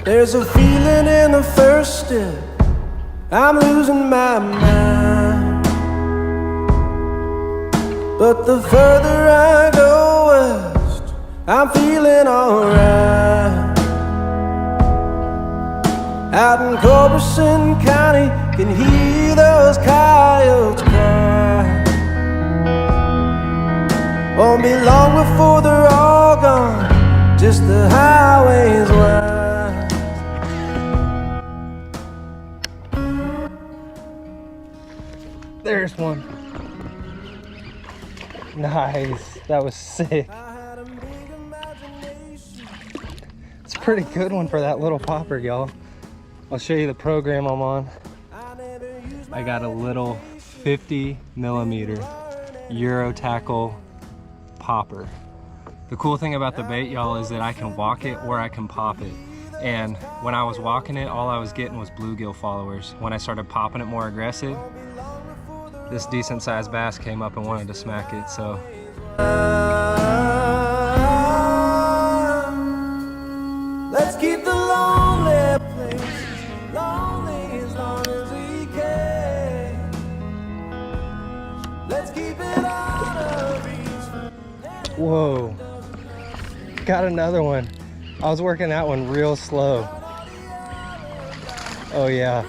There's a feeling in the first step, I'm losing my mind. But the further I go west, I'm feeling alright. Out in Culberson County, can hear those coyotes cry. Won't be long before they're all gone, just the highways wide. There's one. Nice. That was sick. It's a pretty good one for that little popper, y'all. I'll show you the program I'm on. I got a little 50mm Euro tackle popper. The cool thing about the bait, y'all, is that I can walk it or I can pop it. And when I was walking it, all I was getting was bluegill followers. When I started popping it more aggressive, this decent sized bass came up and wanted to smack it, so. Let's keep the lonely places lonely as long as we can. Let's keep it out of reach. Whoa. Got another one. I was working that one real slow. Oh yeah.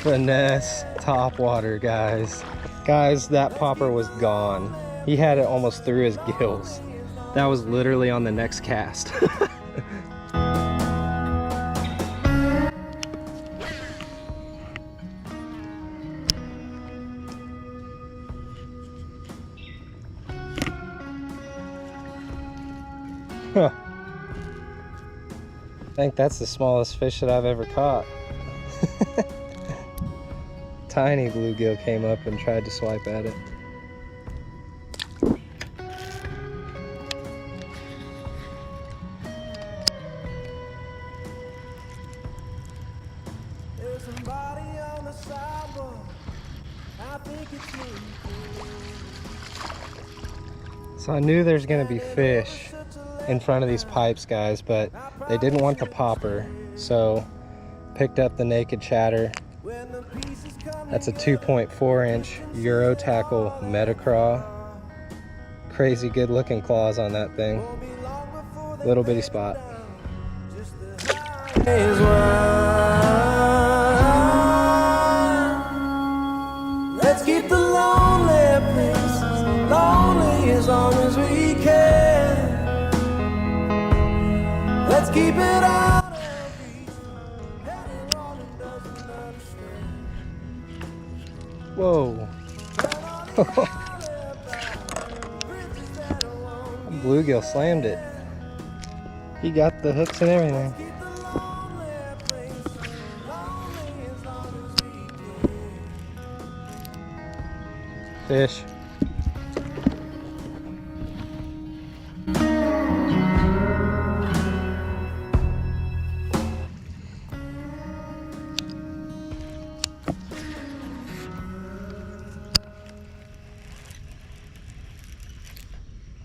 Finesse topwater, guys. Guys, that popper was gone. He had it almost through his gills. That was literally on the next cast. Huh. I think that's the smallest fish that I've ever caught. Tiny bluegill came up and tried to swipe at it. There's somebody on the sidewalk. I think it's me. So I knew there's gonna be fish in front of these pipes, guys, but they didn't want the popper, so picked up the naked chatter. That's a 2.4-inch Euro tackle craw. Crazy good looking claws on that thing. Little bitty spot. Let's keep the lonely places lonely as long as we can. Let's keep it out. Whoa. Bluegill slammed it. He got the hooks and everything. Fish.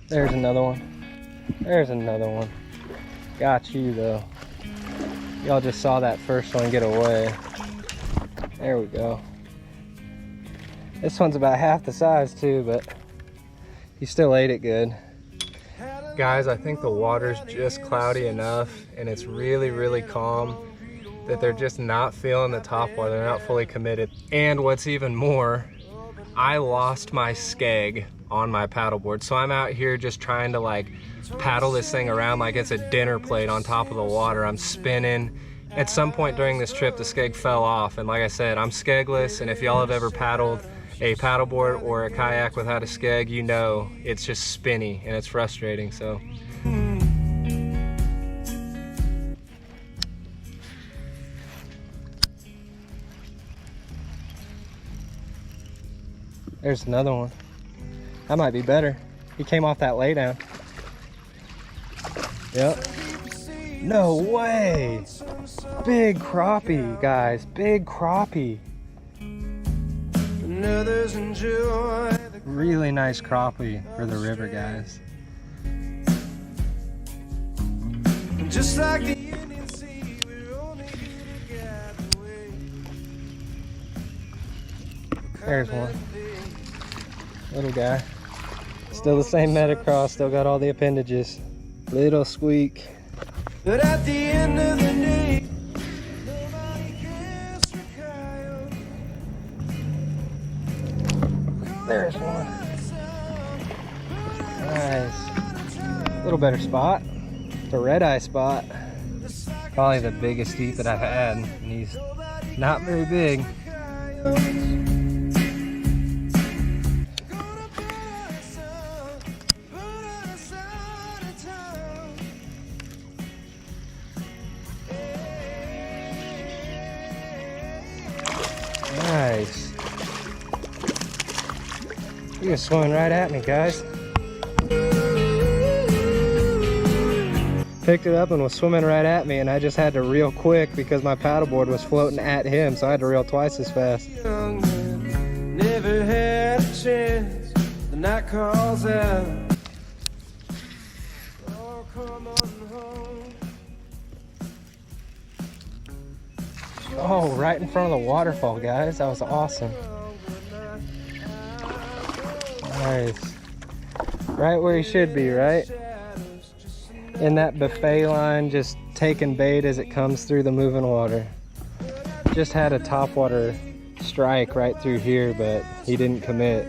There's another one. There's another one. Got you though. Y'all just saw that first one get away. There we go. This one's about half the size too, but he still ate it good. Guys, I think the water's just cloudy enough and it's really, really calm that they're just not feeling the top water. They're not fully committed. And what's even more, I lost my skeg on my paddleboard. So I'm out here just trying to like paddle this thing around like it's a dinner plate on top of the water. I'm spinning. At some point during this trip, the skeg fell off. And like I said, I'm skegless. And if y'all have ever paddled a paddleboard or a kayak without a skeg, you know it's just spinny and it's frustrating. So there's another one. That might be better. He came off that lay down. Yep. No way. Big crappie, guys. Big crappie. Really nice crappie for the river, guys. Just like the Indians There's one. Little guy. Still the same metacross, still got all the appendages. Little squeak. But at the end of the day, nobody cares for coyotes. There's one. Nice. A little better spot. The red eye spot. Probably the biggest heat that I've had, and he's not very big. Nice. He was swimming right at me, guys. Picked it up and was swimming right at me, and I just had to reel quick because my paddleboard was floating at him, so I had to reel twice as fast. Young man never had a chance. The night calls out. Oh, come on home. Oh, right in front of the waterfall, guys. That was awesome. Nice. Right where he should be, right? In that buffet line, just taking bait as it comes through the moving water. Just had a topwater strike right through here, but he didn't commit.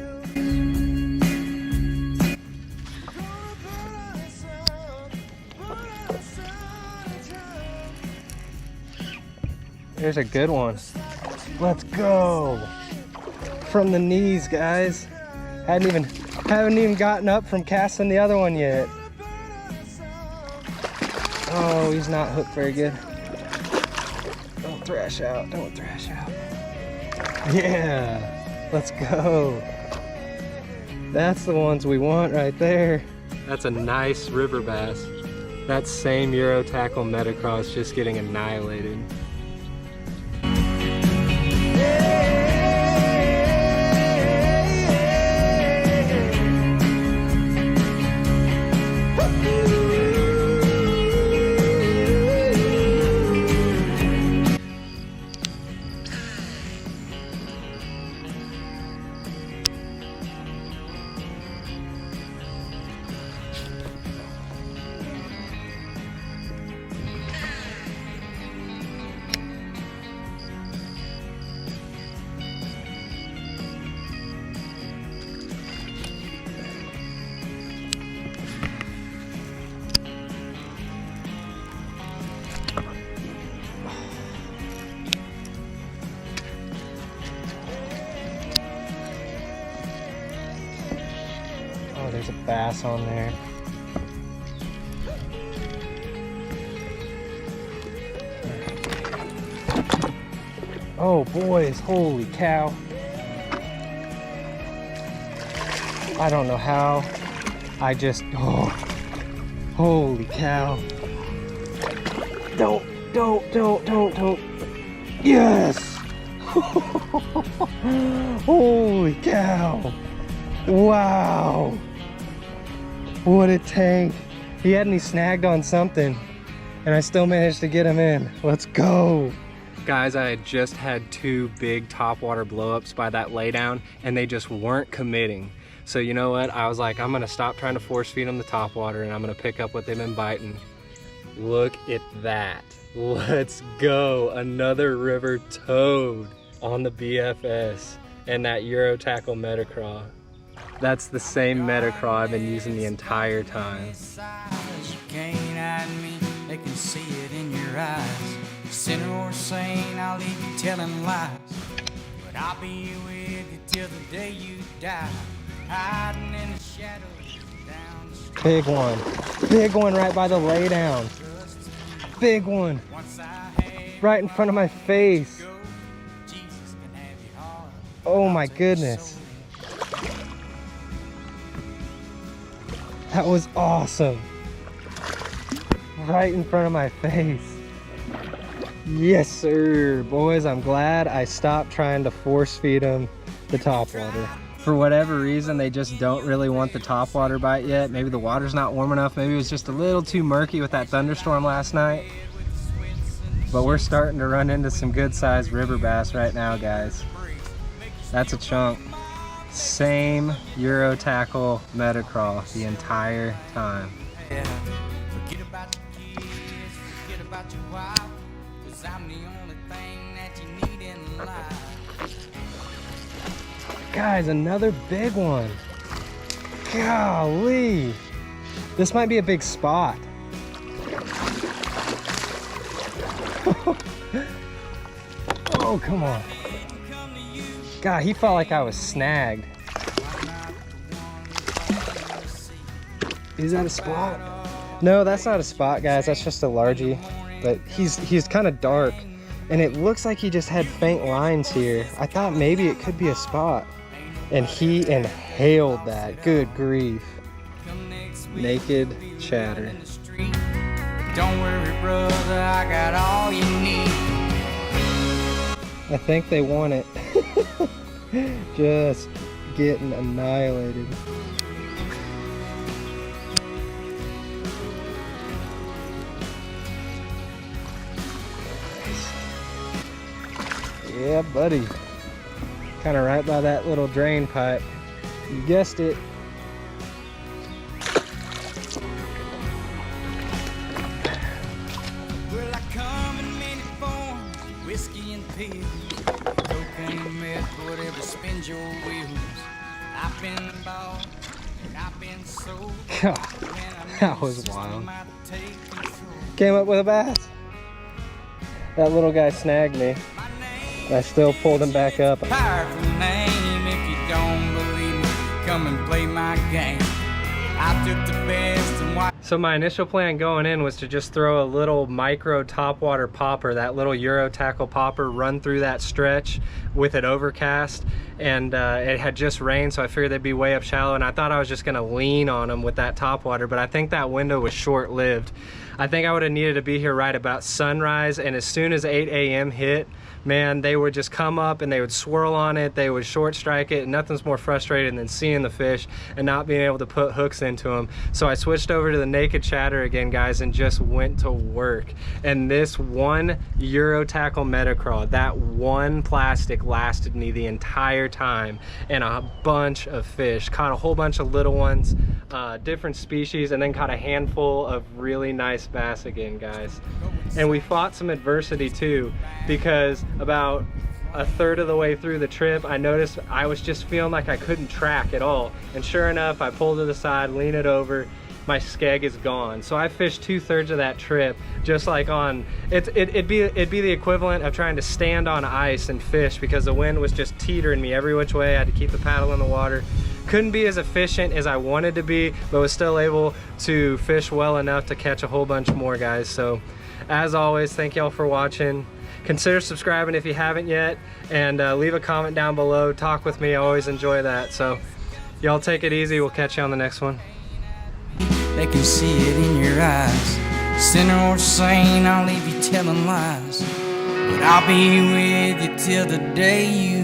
There's a good one. Let's go. From the knees, guys. Haven't even gotten up from casting the other one yet. Oh, he's not hooked very good. Don't thrash out, don't thrash out. Yeah, let's go. That's the ones we want right there. That's a nice river bass. That same Euro tackle metacross just getting annihilated. Oh, there's a bass on there. Oh, boys, holy cow. I don't know how. Oh, holy cow. Don't. Yes! Holy cow. Wow. What a tank. He had me snagged on something, and I still managed to get him in. Let's go. Guys, I had just had 2 big topwater blowups by that laydown, and they just weren't committing. So you know what? I was like, I'm gonna stop trying to force feed them the topwater, and I'm gonna pick up what they've been biting. Look at that. Let's go. Another river toad on the BFS and that Euro tackle metacraw. That's the same metacraw I've been using the entire time. You can't hide me, they can see it in your eyes. Sinner or saint, I'll leave you telling lies. But I'll be with you till the day you die. Hiding in the shadows down the street. Big one. Big one right by the laydown. Big one. Right in front of my face. Oh my goodness. That was awesome. Right in front of my face. Yes, sir. Boys, I'm glad I stopped trying to force feed them the topwater. For whatever reason, they just don't really want the topwater bite yet. Maybe the water's not warm enough. Maybe it was just a little too murky with that thunderstorm last night. But we're starting to run into some good-sized river bass right now, guys. That's a chunk. Same Euro tackle meta-craw the entire time. Yeah. Forget about your kids, forget about your wife, 'cause I'm the only thing that you need in life. Guys, another big one. Golly. This might be a big spot. Oh, come on. God, he felt like I was snagged. Is that a spot? No, that's not a spot, guys. That's just a largie. But he's kind of dark. And it looks like he just had faint lines here. I thought maybe it could be a spot. And he inhaled that. Good grief. Naked chatter. Don't worry, brother, I got all you need. I think they want it. Just getting annihilated. Yeah, buddy. Kind of right by that little drain pipe. You guessed it. Well, I come in many forms, whiskey and pills, cocaine, meth, whatever spins your wheels. I've been bought, I've been sold. God, that was wild. Came up with a bass. That little guy snagged me. I still pulled him back up. Powerful name, if you don't believe me, come and play my game. I took the best and watched. So my initial plan going in was to just throw a little micro topwater popper, that little Euro tackle popper, run through that stretch with it overcast, and it had just rained, so I figured they'd be way up shallow, and I thought I was just gonna lean on them with that topwater, but I think that window was short-lived. I think I would have needed to be here right about sunrise, and as soon as 8 a.m. hit, man, they would just come up and they would swirl on it, they would short strike it, and nothing's more frustrating than seeing the fish and not being able to put hooks into them. So I switched over to the naked chatter again, guys, and just went to work. And this one Euro tackle meta-craw, that one plastic lasted me the entire time, and a bunch of fish. Caught a whole bunch of little ones, different species, and then caught a handful of really nice bass again, guys. And we fought some adversity too, because about a third of the way through the trip, I noticed I was just feeling like I couldn't track at all. And sure enough, I pulled to the side, lean it over, my skeg is gone. So I fished 2/3 of that trip, just like on, it'd be the equivalent of trying to stand on ice and fish, because the wind was just teetering me every which way. I had to keep the paddle in the water. Couldn't be as efficient as I wanted to be, but was still able to fish well enough to catch a whole bunch more, guys. So as always, thank y'all for watching. Consider subscribing if you haven't yet, and leave a comment down below. Talk with me, I always enjoy that. So y'all take it easy, we'll catch you on the next one. They can see it in your eyes. Sinner or saint, I'll leave you telling lies. But I'll be with you till the day you